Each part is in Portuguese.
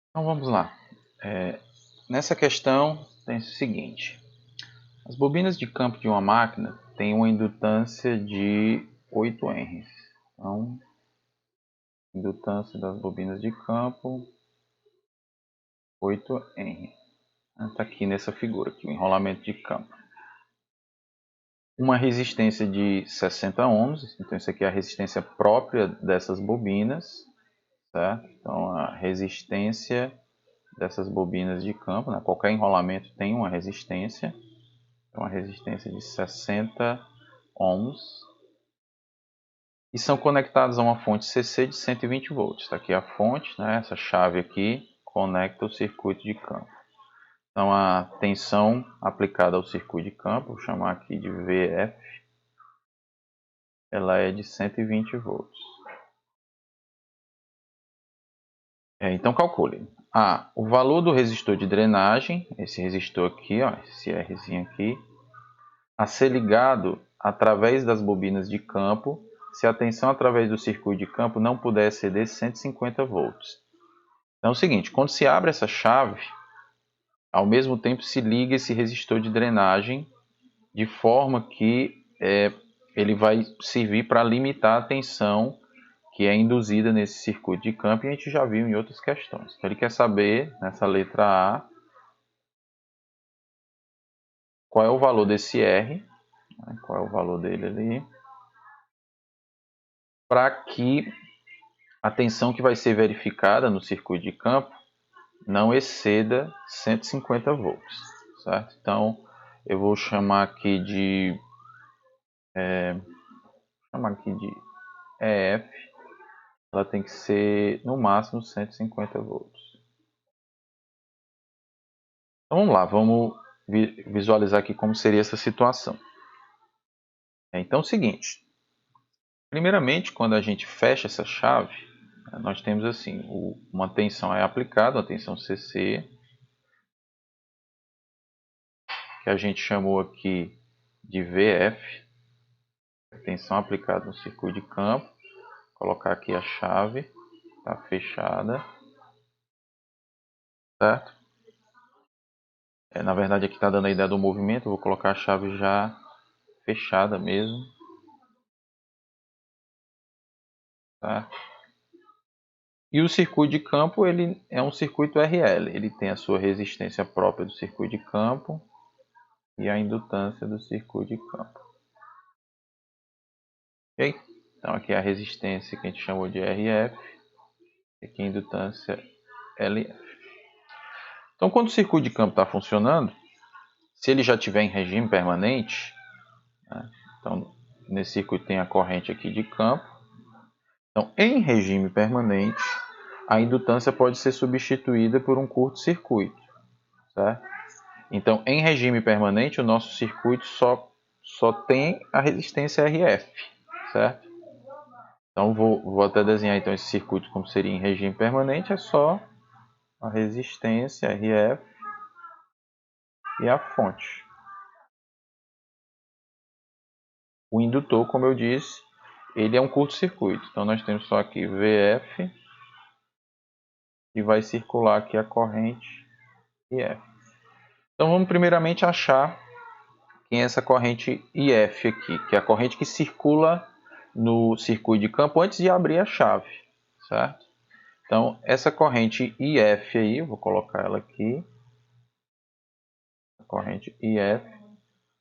Então vamos lá. Nessa questão tem o seguinte: as bobinas de campo de uma máquina têm uma indutância de 8 Henries. Então, indutância das bobinas de campo, 8 Henry. Está aqui nessa figura, aqui, o enrolamento de campo. Uma resistência de 60 ohms, então isso aqui é a resistência própria dessas bobinas, certo? Então a resistência dessas bobinas de campo, né? Qualquer enrolamento tem uma resistência, então uma resistência de 60 ohms, e são conectados a uma fonte CC de 120 volts. Está aqui a fonte, né? Essa chave aqui conecta o circuito de campo. Então a tensão aplicada ao circuito de campo, vou chamar aqui de VF, ela é de 120 volts. Então calcule. O valor do resistor de drenagem, esse resistor aqui, ó, esse Rzinho aqui, a ser ligado através das bobinas de campo, se a tensão através do circuito de campo não puder exceder 150 volts. Então é o seguinte, quando se abre essa chave, ao mesmo tempo se liga esse resistor de drenagem, de forma que ele vai servir para limitar a tensão que é induzida nesse circuito de campo, e a gente já viu em outras questões. Então ele quer saber, nessa letra A, qual é o valor desse R, né, qual é o valor dele ali, para que a tensão que vai ser verificada no circuito de campo não exceda 150 volts, certo? Então eu vou chamar aqui de EF, ela tem que ser no máximo 150 volts. Então vamos lá, vamos visualizar aqui como seria essa situação. Então é o seguinte, primeiramente quando a gente fecha essa chave, nós temos assim, uma tensão é aplicada, uma tensão CC, que a gente chamou aqui de VF, tensão aplicada no circuito de campo. Vou colocar aqui a chave, está fechada, certo? Na verdade aqui está dando a ideia do movimento, eu vou colocar a chave já fechada mesmo, certo? E o circuito de campo ele é um circuito RL, ele tem a sua resistência própria do circuito de campo e a indutância do circuito de campo. Ok? Então aqui é a resistência que a gente chamou de RF, aqui a indutância LF. Então quando o circuito de campo está funcionando, se ele já estiver em regime permanente, né, então nesse circuito tem a corrente aqui de campo, então em regime permanente a indutância pode ser substituída por um curto-circuito, certo? Então em regime permanente o nosso circuito só tem a resistência RF, certo? Então vou até desenhar então esse circuito como seria em regime permanente, é só a resistência RF e a fonte. O indutor, como eu disse, ele é um curto-circuito. Então nós temos só aqui VF e vai circular aqui a corrente IF. Então vamos primeiramente achar quem é essa corrente IF aqui, que é a corrente que circula no circuito de campo antes de abrir a chave, certo? Então essa corrente IF aí, eu vou colocar ela aqui, a corrente IF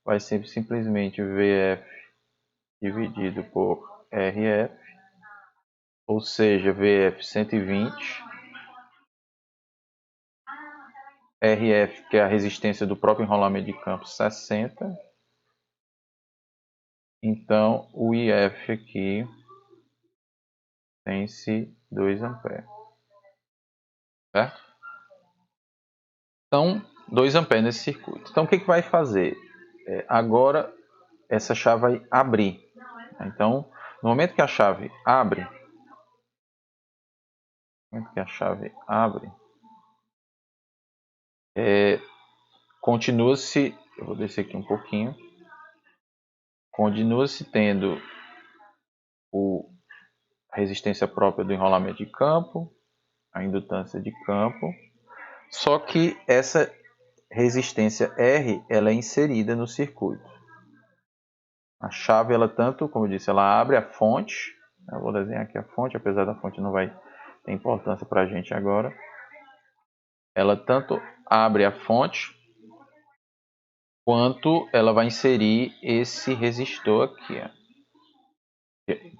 vai ser simplesmente VF dividido por RF, ou seja, VF 120, RF, que é a resistência do próprio enrolamento de campo, 60. Então, o IF aqui tem-se 2 amperes, certo? Então, 2 amperes nesse circuito. Então, o que vai fazer? Agora, essa chave vai abrir. Então, no momento que a chave abre, continua-se, eu vou descer aqui um pouquinho, continua-se tendo a resistência própria do enrolamento de campo, a indutância de campo, só que essa resistência R ela é inserida no circuito. A chave, ela tanto, como eu disse, ela abre a fonte. Eu vou desenhar aqui a fonte, apesar da fonte não vai ter importância para a gente agora. Ela tanto abre a fonte, quanto ela vai inserir esse resistor aqui.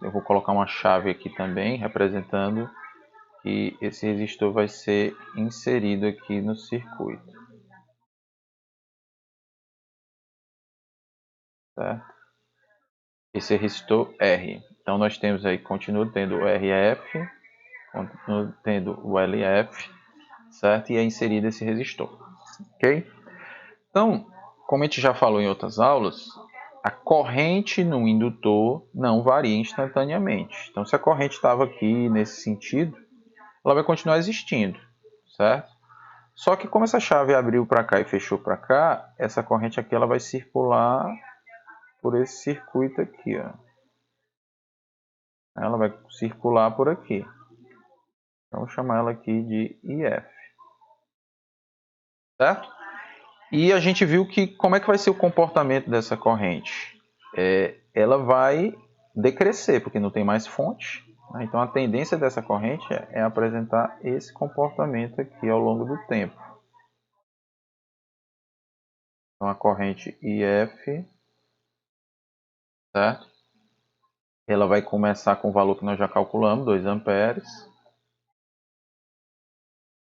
Eu vou colocar uma chave aqui também, representando que esse resistor vai ser inserido aqui no circuito. Certo? Esse resistor R. Então nós temos aí, continua tendo o RF, continua tendo o LF, certo? E é inserido esse resistor. Ok? Então, como a gente já falou em outras aulas, a corrente no indutor não varia instantaneamente. Então, se a corrente estava aqui nesse sentido, ela vai continuar existindo, certo? Só que como essa chave abriu para cá e fechou para cá, essa corrente aqui ela vai circular por esse circuito aqui, ó. Ela vai circular por aqui. Então, vou chamar ela aqui de IF. Certo? E a gente viu que como é que vai ser o comportamento dessa corrente? Ela vai decrescer, porque não tem mais fonte. Né? Então, a tendência dessa corrente é apresentar esse comportamento aqui ao longo do tempo. Então, a corrente IF, certo? Ela vai começar com o valor que nós já calculamos, 2 amperes.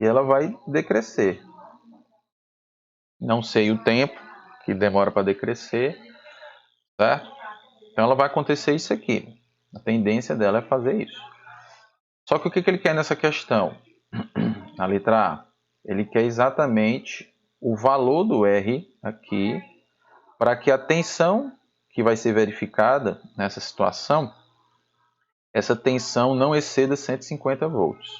E ela vai decrescer. Não sei o tempo que demora para decrescer, certo? Então ela vai acontecer isso aqui. A tendência dela é fazer isso. Só que o que ele quer nessa questão? Na letra A, ele quer exatamente o valor do R aqui para que a tensão que vai ser verificada nessa situação, essa tensão não exceda 150 volts.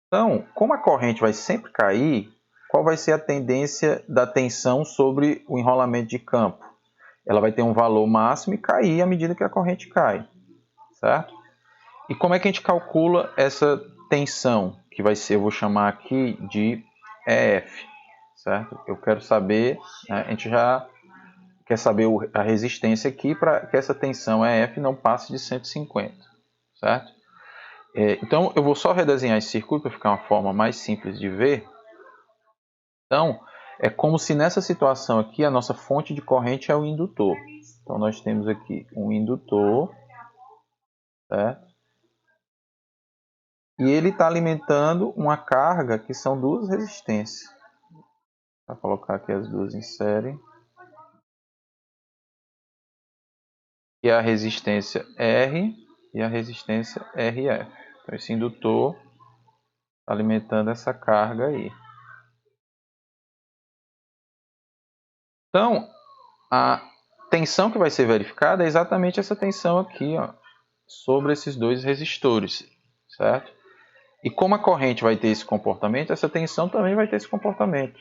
Então, como a corrente vai sempre cair, qual vai ser a tendência da tensão sobre o enrolamento de campo? Ela vai ter um valor máximo e cair à medida que a corrente cai, certo? E como é que a gente calcula essa tensão, que vai ser, eu vou chamar aqui de EF, certo? Eu quero saber, né, a gente já quer saber a resistência aqui para que essa tensão EF não passe de 150, certo? Então, eu vou só redesenhar esse circuito para ficar uma forma mais simples de ver. Então, é como se nessa situação aqui a nossa fonte de corrente é o indutor. Então, nós temos aqui um indutor, certo? E ele está alimentando uma carga que são duas resistências. Vou colocar aqui as duas em série. Que é a resistência R e a resistência RF. Então, esse indutor está alimentando essa carga aí. Então, a tensão que vai ser verificada é exatamente essa tensão aqui, ó, sobre esses dois resistores, certo? E como a corrente vai ter esse comportamento, essa tensão também vai ter esse comportamento.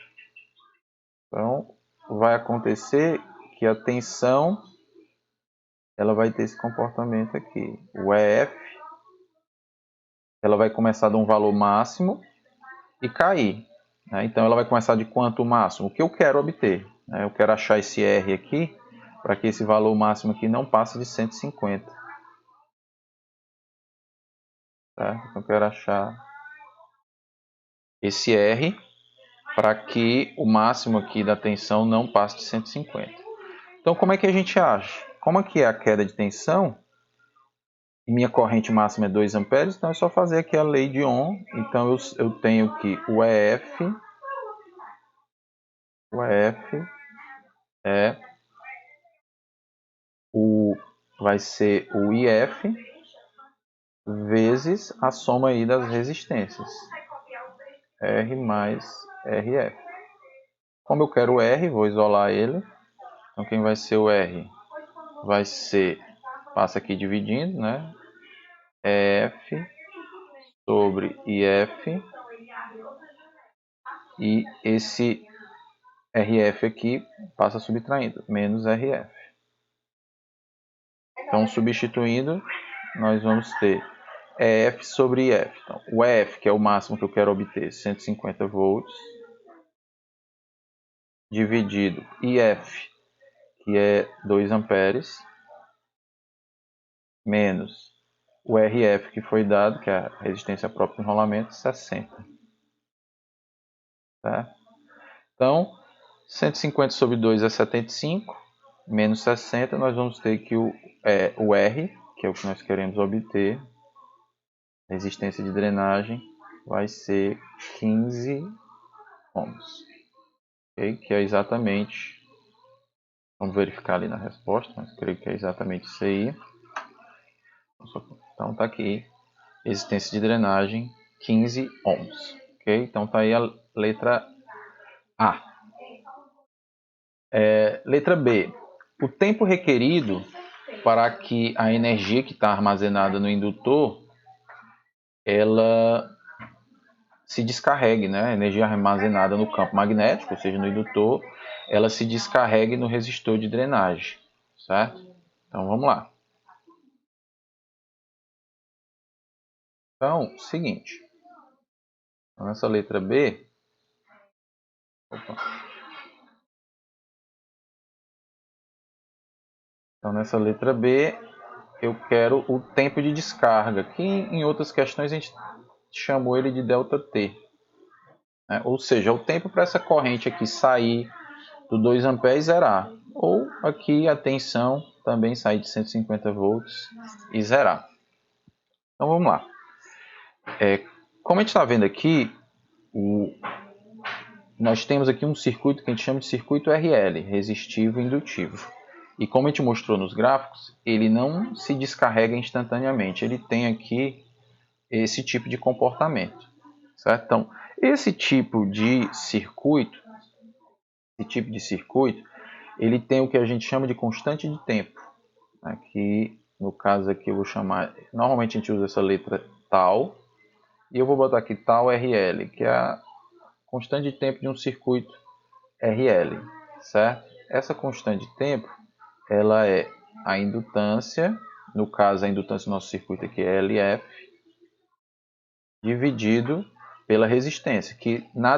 Então, vai acontecer que a tensão ela vai ter esse comportamento aqui. O EF ela vai começar de um valor máximo e cair. Né? Então, ela vai começar de quanto máximo? O que eu quero obter? Né? Eu quero achar esse R aqui para que esse valor máximo aqui não passe de 150. Certo? Então, eu quero achar esse R para que o máximo aqui da tensão não passe de 150. Então, como é que a gente acha? Como aqui é a queda de tensão, e minha corrente máxima é 2 amperes, então é só fazer aqui a lei de Ohm. Então, eu tenho que o EF vai ser o IF vezes a soma aí das resistências. R mais RF. Como eu quero o R, vou isolar ele. Então, quem vai ser o R? Vai ser, passa aqui dividindo, né? EF sobre IF. E esse RF aqui passa subtraindo, menos RF. Então, substituindo, nós vamos ter EF sobre IF. Então, o EF, que é o máximo que eu quero obter, 150 volts, dividido IF, que é 2 amperes, menos o RF que foi dado, que é a resistência própria do enrolamento, 60. Tá? Então, 150 sobre 2 é 75, menos 60, nós vamos ter que o R, que é o que nós queremos obter, resistência de drenagem, vai ser 15 ohms. Okay? Que é exatamente, vamos verificar ali na resposta, mas creio que é exatamente isso aí. Então está aqui, resistência de drenagem, 15 ohms. Okay? Então está aí a letra A. Letra B. O tempo requerido para que a energia que está armazenada no indutor ela se descarregue, né? A energia armazenada no campo magnético, ou seja, no indutor, ela se descarregue no resistor de drenagem, certo? Então vamos lá. Então, seguinte. Nessa letra B, então nessa letra B eu quero o tempo de descarga, que em outras questões a gente chamou ele de ΔT. Né? Ou seja, o tempo para essa corrente aqui sair do 2 A e zerar. Ou aqui a tensão também sair de 150 volts e zerar. Então vamos lá. Como a gente está vendo aqui, nós temos aqui um circuito que a gente chama de circuito RL, resistivo indutivo. E como a gente mostrou nos gráficos, ele não se descarrega instantaneamente. Ele tem aqui esse tipo de comportamento. Certo? Então, esse tipo de circuito, ele tem o que a gente chama de constante de tempo. Aqui, no caso aqui, eu vou chamar... Normalmente a gente usa essa letra tal. E eu vou botar aqui tal RL, que é a constante de tempo de um circuito RL. Certo? Essa constante de tempo, ela é a indutância, no caso a indutância do nosso circuito aqui é LF, dividido pela resistência, que na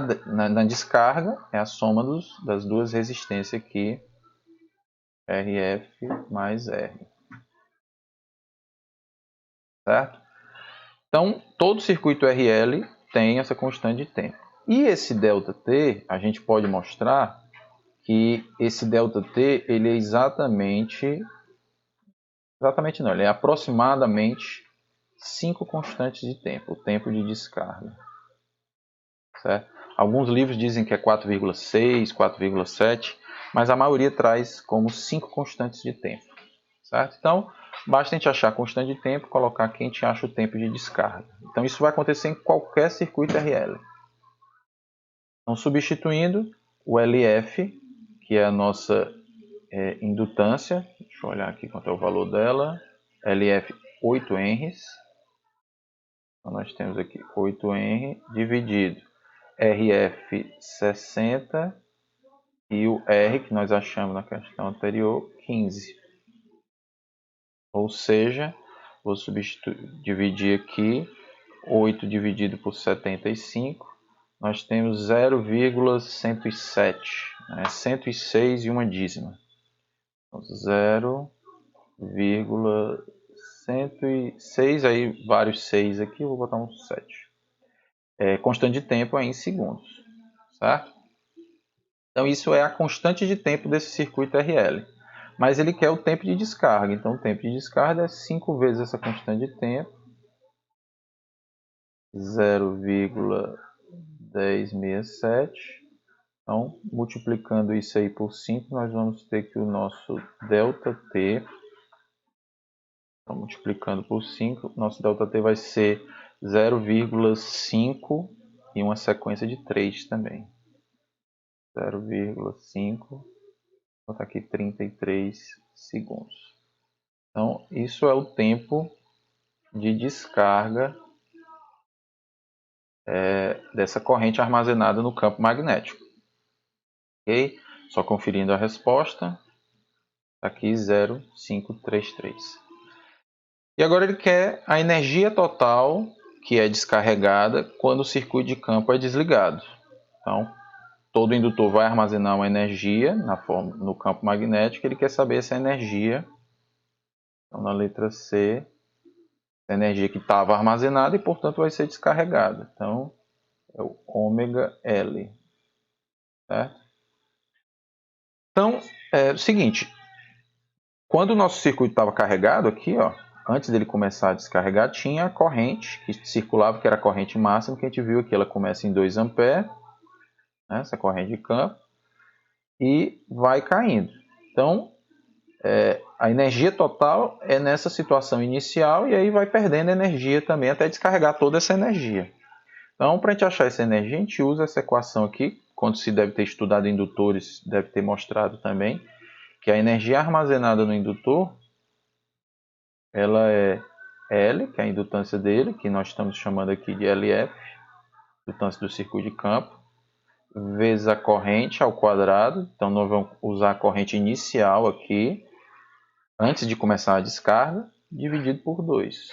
descarga é a soma das duas resistências aqui, RF mais R. Certo? Então, todo circuito RL tem essa constante de tempo. E esse ΔT, a gente pode mostrar que esse ΔT ele é exatamente não, ele é aproximadamente 5 constantes de tempo, o tempo de descarga. Certo? Alguns livros dizem que é 4,6, 4,7, mas a maioria traz como 5 constantes de tempo. Certo? Então, basta a gente achar a constante de tempo, colocar aqui, a gente acha o tempo de descarga. Então, isso vai acontecer em qualquer circuito RL. Então, substituindo o LF, que é a nossa indutância, deixa eu olhar aqui quanto é o valor dela, LF 8 Henries. Então, nós temos aqui 8 Henry dividido RF 60 e o R, que nós achamos na questão anterior, 15. Ou seja, vou dividir aqui, 8 dividido por 75, nós temos 0,107, né? 106 e uma dízima. Então, 0,106, aí vários 6 aqui, eu vou botar um 7. Constante de tempo é em segundos, certo? Então isso é a constante de tempo desse circuito RL. Mas ele quer o tempo de descarga, então o tempo de descarga é 5 vezes essa constante de tempo, 0,1067. Então, multiplicando isso aí por 5, nós vamos ter que o nosso ΔT, então, multiplicando por 5, nosso ΔT vai ser 0,5 e uma sequência de 3 também. 0,5, vou botar aqui 33 segundos. Então, isso é o tempo de descarga dessa corrente armazenada no campo magnético. Ok? Só conferindo a resposta, aqui 0,533. E agora ele quer a energia total que é descarregada quando o circuito de campo é desligado. Então, todo indutor vai armazenar uma energia no campo magnético, ele quer saber essa energia. Então, na letra C, a energia que estava armazenada e, portanto, vai ser descarregada. Então, é o ômega L. Certo? Então, é o seguinte, quando o nosso circuito estava carregado aqui, ó, antes dele começar a descarregar, tinha a corrente que circulava, que era a corrente máxima, que a gente viu aqui, ela começa em 2 amperes, né, essa corrente de campo, e vai caindo. Então, a energia total é nessa situação inicial e aí vai perdendo energia também até descarregar toda essa energia. Então, para a gente achar essa energia, a gente usa essa equação aqui, quando se deve ter estudado indutores, deve ter mostrado também, que a energia armazenada no indutor, ela é L, que é a indutância dele, que nós estamos chamando aqui de LF, indutância do circuito de campo, vezes a corrente ao quadrado. Então, nós vamos usar a corrente inicial aqui, antes de começar a descarga, dividido por 2.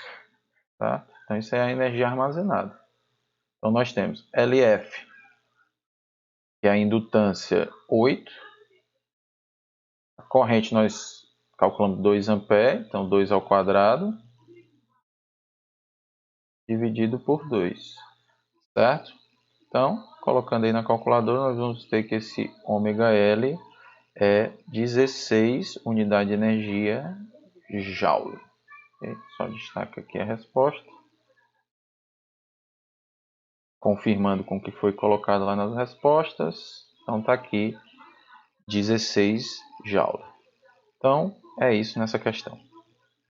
Tá? Então, isso é a energia armazenada. Então, nós temos LF, que é a indutância 8. A corrente nós calculamos 2 amperes, então 2 ao quadrado, dividido por 2. Certo? Então, colocando aí na calculadora, nós vamos ter que esse ômega L é 16 unidade de energia Joule. Okay? Só destaca aqui a resposta. Confirmando com o que foi colocado lá nas respostas. Então está aqui 16 Joule. Então é isso nessa questão.